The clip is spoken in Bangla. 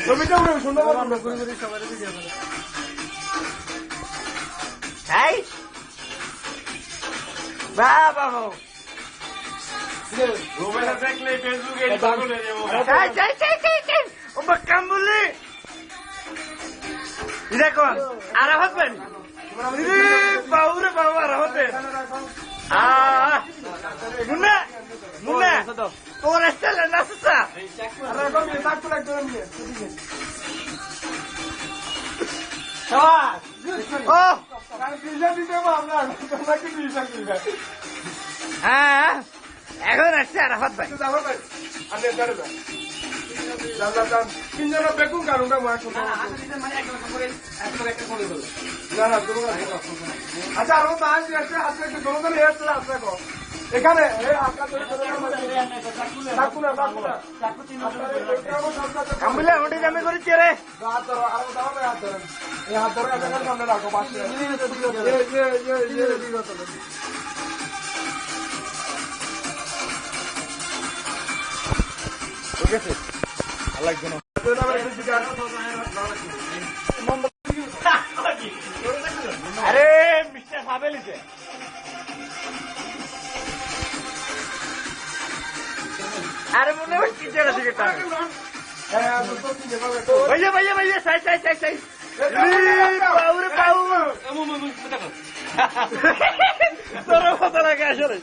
ছবিটা উঠে সুন্দর আমরা ঘুরে ঘুরে সবাই ভিডিও করে এই বাবা রুবেলা দেখলে ফেসবুকে পাগল হয়ে যাবো যাই ও বাক্কাম বলি দেখো আরাফাত ভাই বাউরে বাবা আরাফাত মুন্না মুন্না তোর স্টাইল না সুসা আরে এখন তাকু লাগতো না নিয়ে ও আর পিজা দিতে আমরা তোমরা কি পিজা দিবে হ্যাঁ এখন আসছে আরাফাত ভাই যাবো ভাই আমি যাবো যান তিনজন বেকুন কারণটা মার না না তুমি আচ্ছা আর মাছ আছে হাতে একটু দোনো ধরে এসে আছে গো এখানে এই হাতটা ধরে তাকুনা আমলে ওটি জামে করেছে রে হাত ধরো আর দাও না হাত ধরো এই হাত ধরে এখানে সামনে রাখো পাশে ঠিক আছে লাগবে না আরে মিস্টার ফাবেলিছে আরে মনে হয় কি জায়গা থেকে ভাইয়া সাই পাউরে পাউ তোর কথা লাগে আসলে